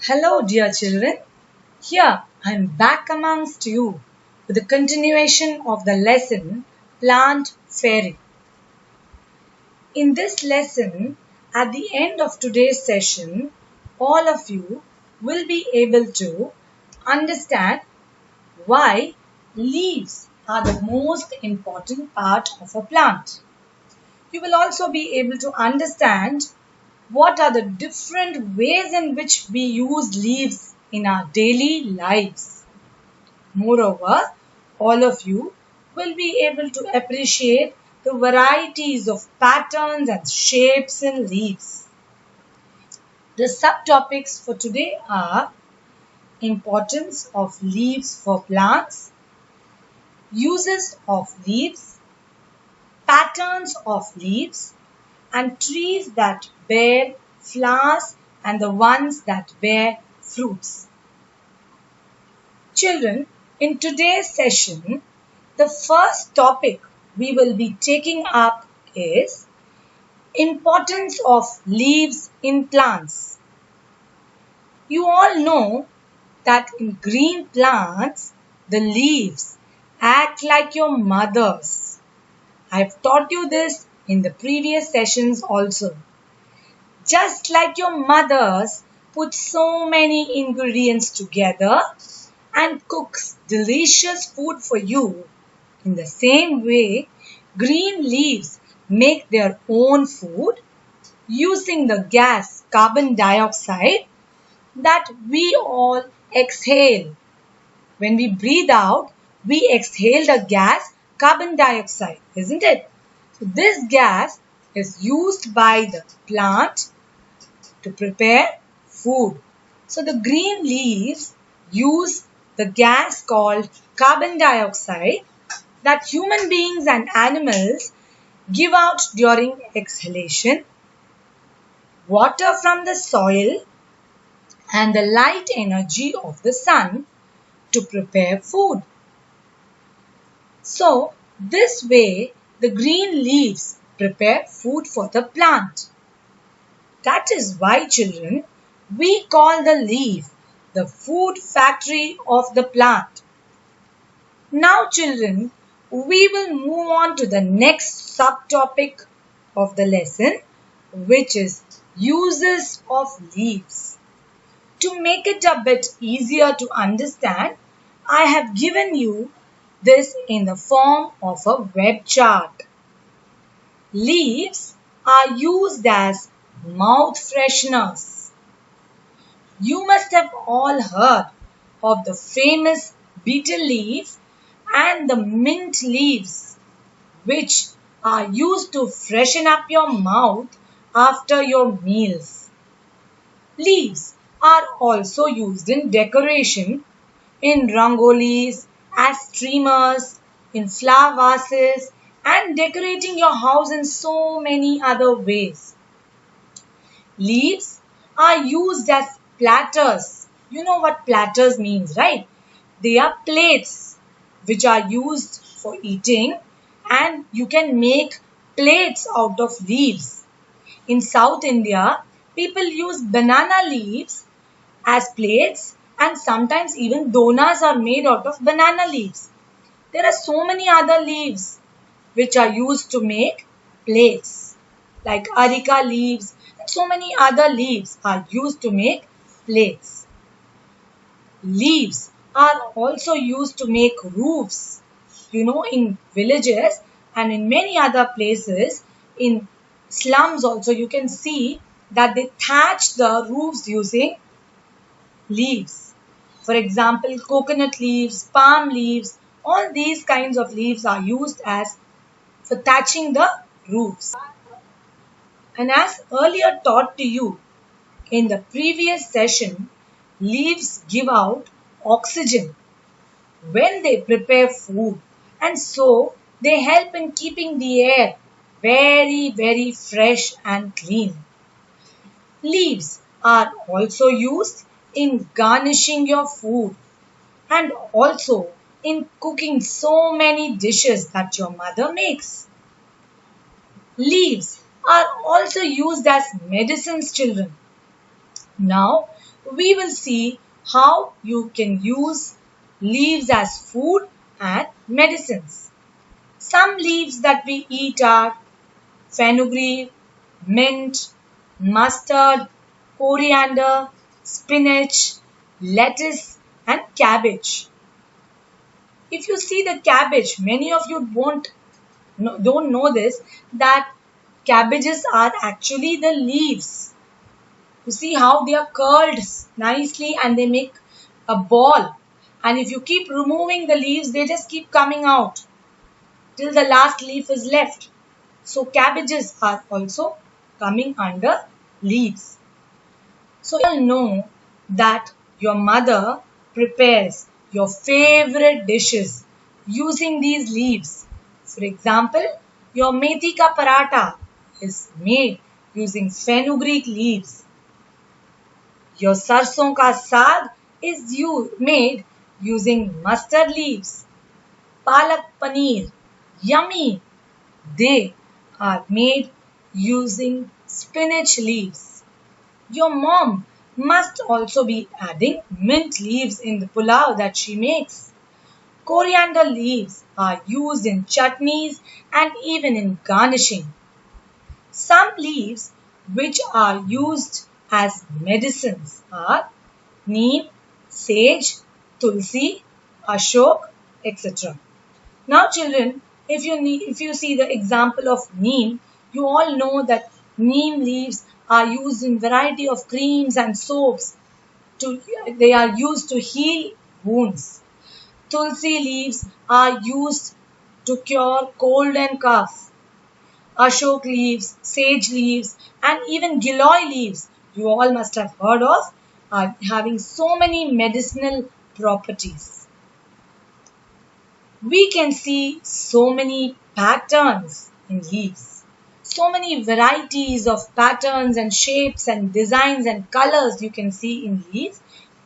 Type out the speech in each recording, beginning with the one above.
Hello, dear children. Here I am back amongst you with the continuation of the lesson Plant Fairy. In this lesson, at the end of today's session, all of you will be able to understand why leaves are the most important part of a plant. You will also be able to understand what are the different ways in which we use leaves in our daily lives. Moreover, all of you will be able to appreciate the varieties of patterns and shapes in leaves. The subtopics for today are importance of leaves for plants, uses of leaves, patterns of leaves, and trees that bear flowers and the ones that bear fruits. Children, in today's session, the first topic we will be taking up is importance of leaves in plants. You all know that in green plants, the leaves act like your mothers. I've taught you this in the previous sessions also. Just like your mothers put so many ingredients together and cooks delicious food for you, in the same way, green leaves make their own food using the gas carbon dioxide that we all exhale. When we breathe out, we exhale the gas carbon dioxide, isn't it? So this gas is used by the plant to prepare food. So the green leaves use the gas called carbon dioxide that human beings and animals give out during exhalation, water from the soil, and the light energy of the sun to prepare food. So this way the green leaves prepare food for the plant. That is why, children, we call the leaf the food factory of the plant. Now, children, we will move on to the next subtopic of the lesson, which is uses of leaves. To make it a bit easier to understand, I have given you this in the form of a web chart. Leaves are used as mouth fresheners. You must have all heard of the famous betel leaf and the mint leaves, which are used to freshen up your mouth after your meals. Leaves are also used in decoration, in rangolis, as streamers, in flower vases, and decorating your house in so many other ways. Leaves are used as platters. You know what platters means, right? They are plates which are used for eating, and you can make plates out of leaves. In South India, people use banana leaves as plates, and sometimes even donas are made out of banana leaves. There are so many other leaves which are used to make plates, like areca leaves, and so many other leaves are used to make plates. Leaves are also used to make roofs. You know, in villages and in many other places, in slums also, you can see that they thatch the roofs using leaves. For example, coconut leaves, palm leaves, all these kinds of leaves are used as for thatching the roofs. And as earlier taught to you in the previous session, leaves give out oxygen when they prepare food, and so they help in keeping the air very fresh and clean. Leaves are also used in garnishing your food and also in cooking so many dishes that your mother makes. Leaves are also used as medicines, children. Now, we will see how you can use leaves as food and medicines. Some leaves that we eat are fenugreek, mint, mustard, coriander, spinach, lettuce and cabbage. If you see the cabbage, many of you don't know this, that cabbages are actually the leaves. You see how they are curled nicely and they make a ball. And if you keep removing the leaves, they just keep coming out till the last leaf is left. So cabbages are also coming under leaves. So you'll know that your mother prepares your favorite dishes using these leaves. For example, your methi ka paratha is made using fenugreek leaves. Your sarson ka saag is made using mustard leaves. Palak paneer, yummy, they are made using spinach leaves. Your mom must also be adding mint leaves in the pulao that she makes. Coriander leaves are used in chutneys and even in garnishing. Some leaves which are used as medicines are neem, sage, tulsi, ashok, etc. Now children, if you see the example of neem, you all know that neem leaves are used in variety of creams and soaps. They are used to heal wounds. Tulsi leaves are used to cure cold and cough. Ashok leaves, sage leaves, and even giloy leaves, you all must have heard of, are having so many medicinal properties. We can see so many patterns in leaves. So many varieties of patterns and shapes and designs and colors you can see in leaves.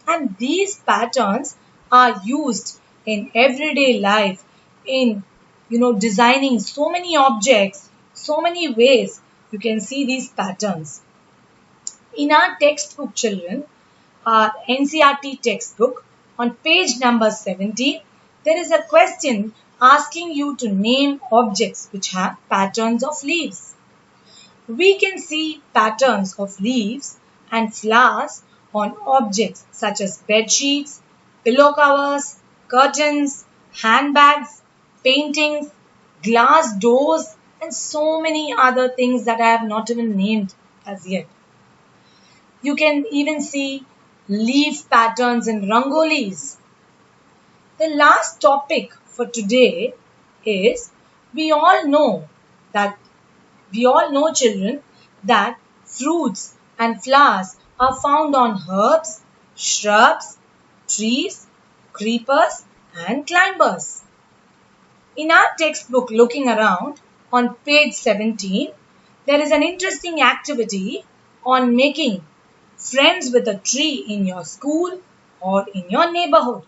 And these patterns are used in everyday life in designing so many objects, so many ways you can see these patterns. In our textbook, children, our NCERT textbook, on page number 17, there is a question asking you to name objects which have patterns of leaves. We can see patterns of leaves and flowers on objects such as bed sheets, pillow covers, curtains, handbags, paintings, glass doors, and so many other things that I have not even named as yet. You can even see leaf patterns in rangolis. The last topic for today is we all know children that fruits and flowers are found on herbs, shrubs, trees, creepers and climbers. In our textbook Looking Around on page 17, there is an interesting activity on making friends with a tree in your school or in your neighborhood.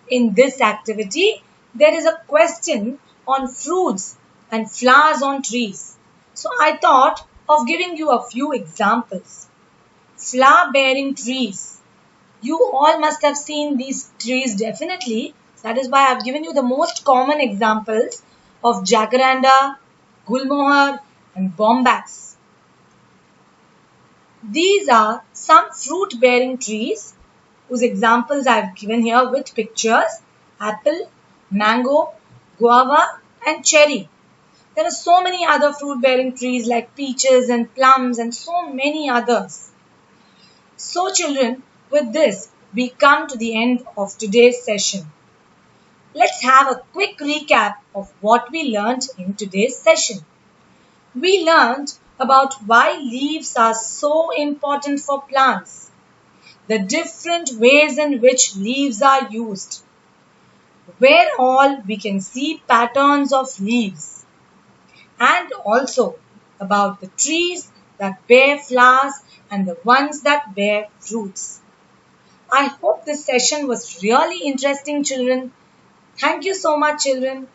In this activity, there is a question on fruits and flowers on trees. So I thought of giving you a few examples. Flower bearing trees. You all must have seen these trees definitely. That is why I have given you the most common examples of jacaranda, gulmohar and bombax. These are some fruit bearing trees whose examples I have given here with pictures: apple, mango, guava and cherry. There are so many other fruit bearing trees like peaches and plums and so many others. So children, with this we come to the end of today's session. Let's have a quick recap of what we learned in today's session. We learned about why leaves are so important for plants, the different ways in which leaves are used, where all we can see patterns of leaves, and also about the trees that bear flowers and the ones that bear fruits. I hope this session was really interesting, children. Thank you so much, children.